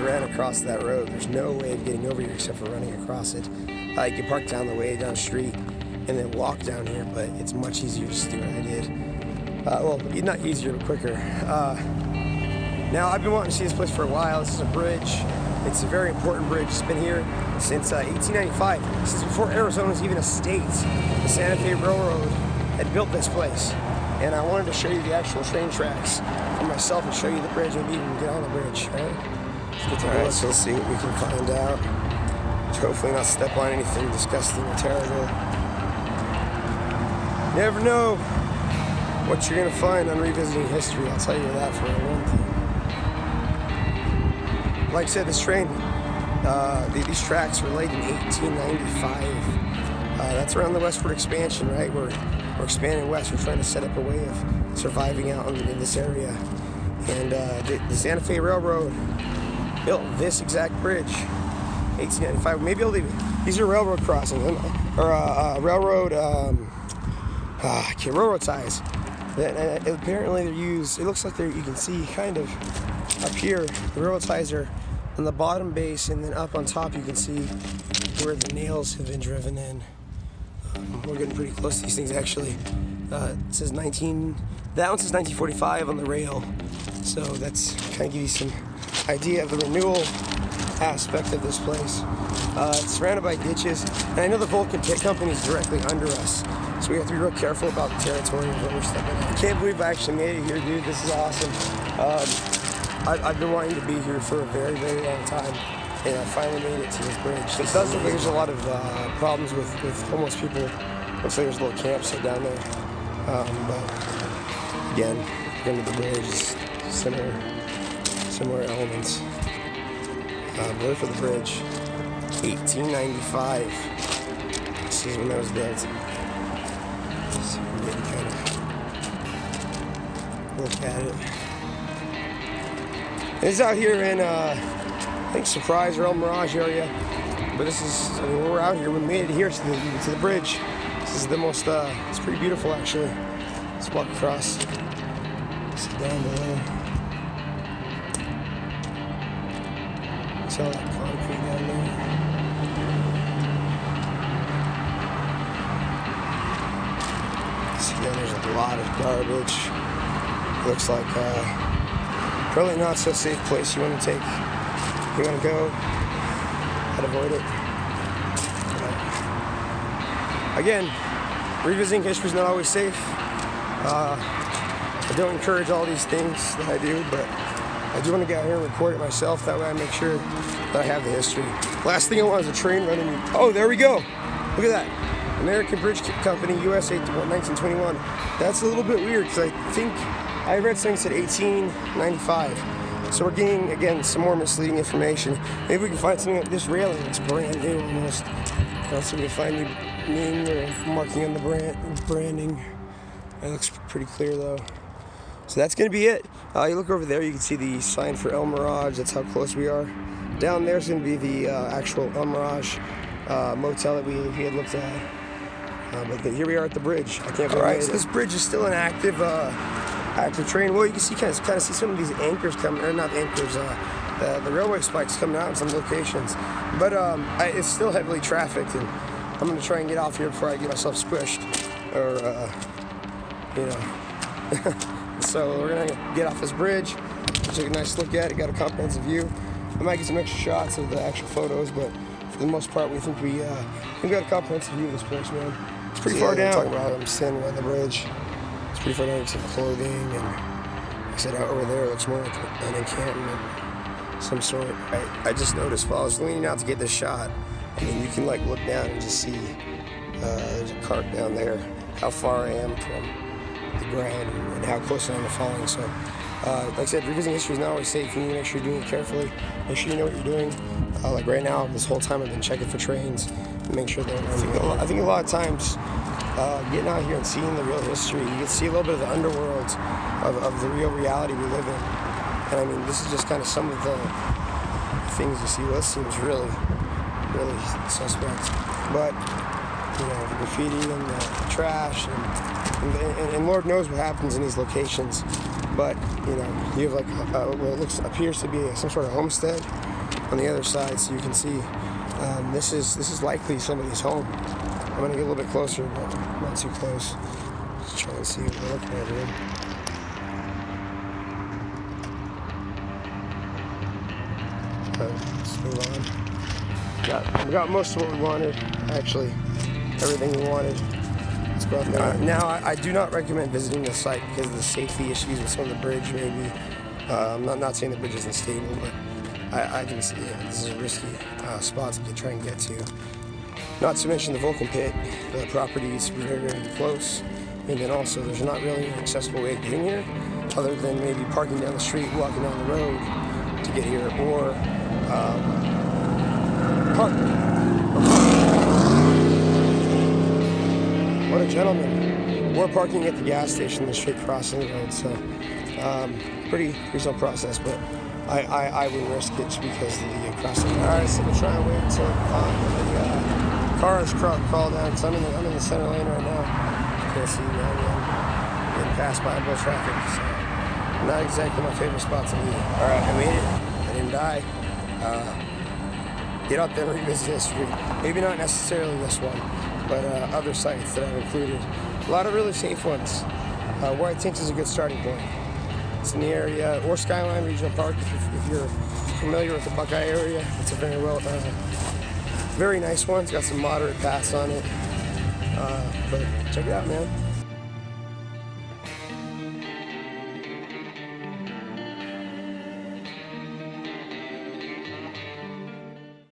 ran across that road. There's no way of getting over here except for running across it. You can park down the way, down the street, and then walk down here, but it's much easier just to do what I did. Well, not easier, but quicker. Now, I've been wanting to see this place for a while. This is a bridge. It's a very important bridge. It's been here since 1895, since before Arizona was even a state. The Sante Fe Railroad had built this place, and I wanted to show you the actual train tracks for myself and show you the bridge, maybe even get on the bridge, right? Alright, so let's see what we can find out. Hopefully not step on anything disgusting or terrible. You never know what you're going to find on revisiting history, I'll tell you that for one thing. Like I said, this train, these tracks were laid in 1895. That's around the westward expansion, right? We're expanding west. We're trying to set up a way of surviving out in this area. And the Sante Fe Railroad built this exact bridge, 1895. Maybe these are railroad crossings, or railroad ties. And apparently they're used. It looks like you can see kind of up here. The railroad ties are on the bottom base, and then up on top you can see where the nails have been driven in. We're getting pretty close to these things actually. It says that one says 1945 on the rail, so that's kind of give you some idea of the renewal aspect of this place. It's surrounded by ditches, and I know the Vulcan Pit Company is directly under us, so we have to be real careful about the territory and what we're stepping in. I can't believe I actually made it here, dude. This is awesome. I've been wanting to be here for a very, very long time, and I finally made it to this bridge. It does look like there's a lot of problems with homeless people. Looks like there's a little campsite down there. But again, going to the bridge is similar elements. Blur for the bridge, 1895. This is when that was built. So we can kind of look at it. It's out here in, I think, Surprise or El Mirage area. But this is, we're out here. We made it here to the bridge. This is the most, it's pretty beautiful actually. Let's walk across. It's down below. See all that concrete down there. See, there's a lot of garbage. Looks like, probably not so safe place you want to go. I'd avoid it. Again, revisiting history is not always safe. I don't encourage all these things that I do, but I do want to get out here and record it myself. That way I make sure that I have the history. Last thing I want is a train running. Oh, there we go. Look at that. American Bridge Company, USA, 1921. That's a little bit weird because I think I read something that said 1895. So we're getting, again, some more misleading information. Maybe we can find something like this railing. It's brand new almost. Also, we can find the name or marking on the branding. It looks pretty clear though. So that's going to be it. You look over there, you can see the sign for El Mirage. That's how close we are. Down there's going to be the actual El Mirage motel that we had looked at. But here we are at the bridge. I can't believe it. All right, so this bridge is still an active train. Well, you can see kind of see some of these anchors coming, or not anchors, the railway spikes coming out in some locations. But it's still heavily trafficked, and I'm going to try and get off here before I get myself squished, or So we're going to get off this bridge, take a nice look at it, got a comprehensive view. I might get some extra shots of the actual photos, but for the most part, we think we got a comprehensive view of this place, man. It's pretty far down. I'm standing on the bridge. It's pretty far down. You can see the clothing, and like I said, out over there, it looks more like an encampment of some sort. I just noticed while I was leaning out to get this shot, I mean, you can like look down and just see there's a cart down there, how far I am from the ground and how close I am to falling. So, like I said, revisiting history is not always safe. You need to make sure you're doing it carefully. Make sure you know what you're doing. Like right now, this whole time I've been checking for trains and make sure they're I think a lot of times, getting out here and seeing the real history, you can see a little bit of the underworld of the real reality we live in. And I mean, this is just kind of some of the things you see. Well, this seems really, really suspect. But, you know, the graffiti and the trash, and Lord knows what happens in these locations. But, you know, you have like what appears to be some sort of homestead on the other side, so you can see this is likely somebody's home. I'm gonna get a little bit closer, but not too close. Just try and see what we're looking at here. Let's move on. We got most of what we wanted, actually, everything we wanted. Let's go out there. Now, I do not recommend visiting the site because of the safety issues with some of the bridge, maybe. I'm not saying the bridge isn't stable, but I can see this is a risky spot to try and get to. Not to mention the Vulcan pit, the property is very, very close. And then also, there's not really an accessible way of getting here, other than maybe parking down the street, walking down the road to get here, or park. What a gentleman. Or parking at the gas station, the straight crossing the road. So, pretty reasonable process, but I would risk it because of the crossing. Alright, so we'll try and wait until the cars crawl down, because I'm in the center lane right now. You can't see me, I'm getting passed by both traffic, so not exactly my favorite spot to be. Alright, I made it. I didn't die. Get out there and revisit history. Maybe not necessarily this one, but other sites that I've included. A lot of really safe ones, where I think is a good starting point. It's in the area, or Skyline Regional Park, if you're familiar with the Buckeye area. It's a very nice one. It's got some moderate paths on it. But check it out, man.